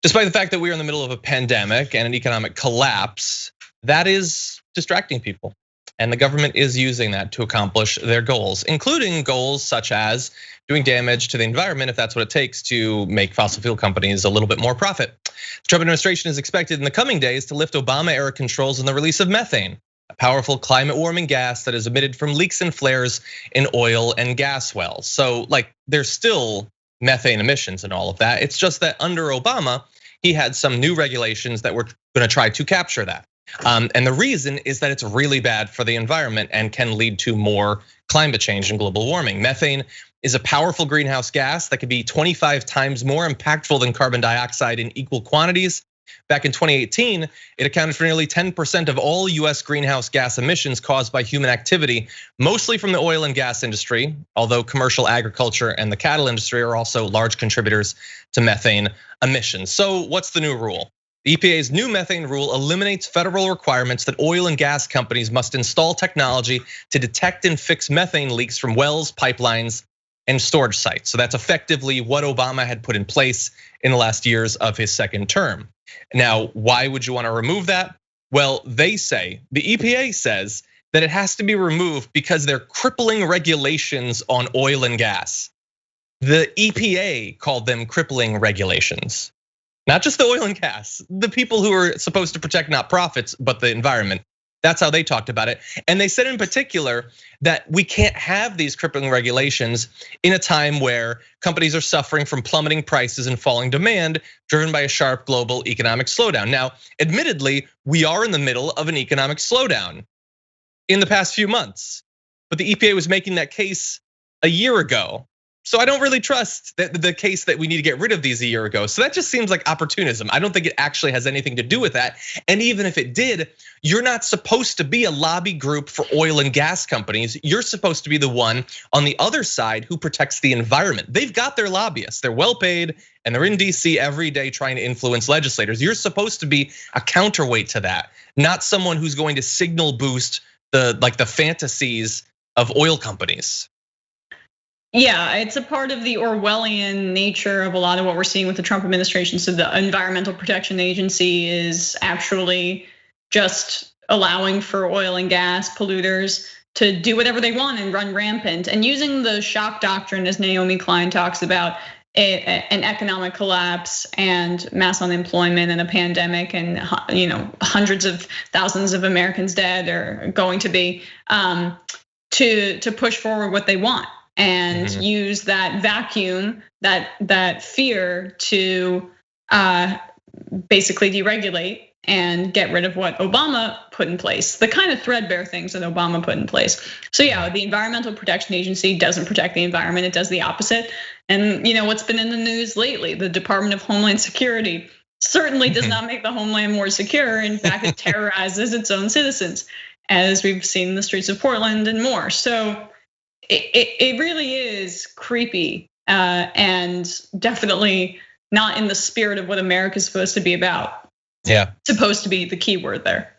Despite the fact that we are in the middle of a pandemic and an economic collapse, that is distracting people. And the government is using that to accomplish their goals, including goals such as doing damage to the environment if that's what it takes to make fossil fuel companies a little bit more profit. The Trump administration is expected in the coming days to lift Obama-era controls on the release of methane, a powerful climate warming gas that is emitted from leaks and flares in oil and gas wells. So like there's still methane emissions and all of that. It's just that under Obama, he had some new regulations that were gonna try to capture that. And the reason is that it's really bad for the environment and can lead to more climate change and global warming. Methane is a powerful greenhouse gas that could be 25 times more impactful than carbon dioxide in equal quantities. Back in 2018, it accounted for nearly 10% of all US greenhouse gas emissions caused by human activity, mostly from the oil and gas industry, although commercial agriculture and the cattle industry are also large contributors to methane emissions. So what's the new rule? The EPA's new methane rule eliminates federal requirements that oil and gas companies must install technology to detect and fix methane leaks from wells, pipelines, and storage sites. So that's effectively what Obama had put in place in the last years of his second term. Now, why would you want to remove that? Well, they say, the EPA says that it has to be removed because they're crippling regulations on oil and gas. The EPA called them crippling regulations. Not just the oil and gas, the people who are supposed to protect not profits, but the environment. That's how they talked about it. And they said in particular that we can't have these crippling regulations in a time where companies are suffering from plummeting prices and falling demand driven by a sharp global economic slowdown. Now, admittedly, we are in the middle of an economic slowdown in the past few months, but the EPA was making that case a year ago. So I don't really trust the case that we need to get rid of these a year ago. So that just seems like opportunism. I don't think it actually has anything to do with that. And even if it did, you're not supposed to be a lobby group for oil and gas companies. You're supposed to be the one on the other side who protects the environment. They've got their lobbyists, they're well paid, and they're in DC every day trying to influence legislators. You're supposed to be a counterweight to that, not someone who's going to signal boost the fantasies of oil companies. Yeah, it's a part of the Orwellian nature of a lot of what we're seeing with the Trump administration. So the Environmental Protection Agency is actually just allowing for oil and gas polluters to do whatever they want and run rampant, and using the shock doctrine, as Naomi Klein talks about, an economic collapse and mass unemployment and a pandemic, and hundreds of thousands of Americans dead are going to be, to push forward what they want. And use that vacuum, that fear to basically deregulate and get rid of what Obama put in place, the kind of threadbare things that Obama put in place. So yeah, the Environmental Protection Agency doesn't protect the environment, it does the opposite. And what's been in the news lately, the Department of Homeland Security certainly does not make the homeland more secure. In fact, it terrorizes its own citizens, as we've seen in the streets of Portland and more. So it really is creepy, and definitely not in the spirit of what America's supposed to be about. Yeah, supposed to be the key word there.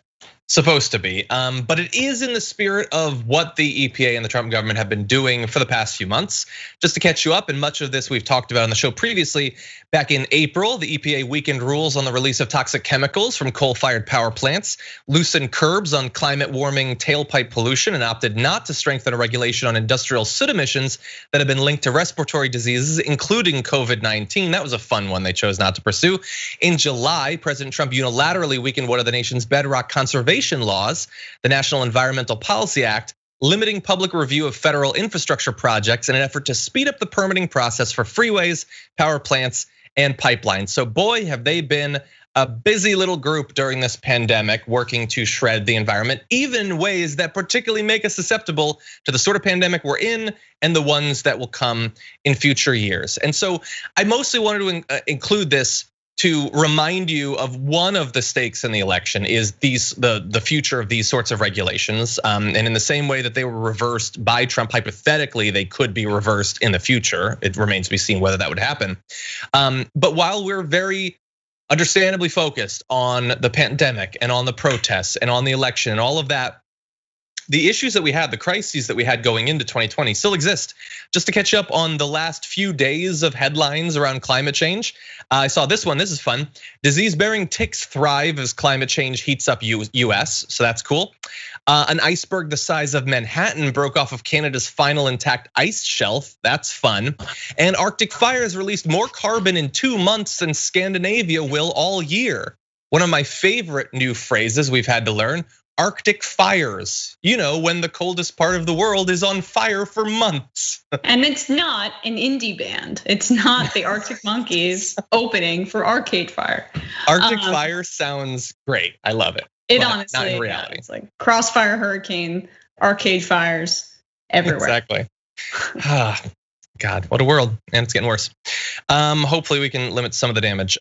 Supposed to be, but it is in the spirit of what the EPA and the Trump government have been doing for the past few months. Just to catch you up, and much of this we've talked about on the show previously. Back in April, the EPA weakened rules on the release of toxic chemicals from coal-fired power plants, loosened curbs on climate warming tailpipe pollution, and opted not to strengthen a regulation on industrial soot emissions that have been linked to respiratory diseases, including COVID-19. That was a fun one they chose not to pursue. In July, President Trump unilaterally weakened one of the nation's bedrock conservation laws, the National Environmental Policy Act, limiting public review of federal infrastructure projects in an effort to speed up the permitting process for freeways, power plants, and pipelines. So boy, have they been a busy little group during this pandemic working to shred the environment, even in ways that particularly make us susceptible to the sort of pandemic we're in and the ones that will come in future years. And so I mostly wanted to include this to remind you of one of the stakes in the election is the future of these sorts of regulations. And in the same way that they were reversed by Trump, hypothetically, they could be reversed in the future. It remains to be seen whether that would happen. But while we're very understandably focused on the pandemic and on the protests and on the election and all of that, the issues that we had, the crises that we had going into 2020 still exist. Just to catch up on the last few days of headlines around climate change, I saw this one, this is fun. Disease-bearing ticks thrive as climate change heats up US, so that's cool. An iceberg the size of Manhattan broke off of Canada's final intact ice shelf, that's fun. And Arctic fires released more carbon in 2 months than Scandinavia will all year. One of my favorite new phrases we've had to learn, Arctic fires. You know, when the coldest part of the world is on fire for months. And it's not an indie band. It's not the Arctic Monkeys opening for Arcade Fire. Arctic Fire sounds great. I love it. It honestly, not in reality. It's like Crossfire Hurricane, Arcade Fires everywhere. Exactly. God, what a world, and it's getting worse. Hopefully we can limit some of the damage.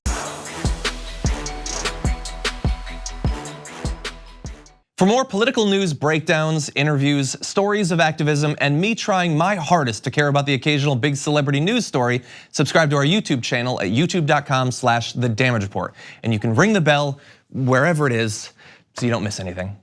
For more political news breakdowns, interviews, stories of activism, and me trying my hardest to care about the occasional big celebrity news story, subscribe to our YouTube channel at youtube.com/The Damage Report. And you can ring the bell wherever it is so you don't miss anything.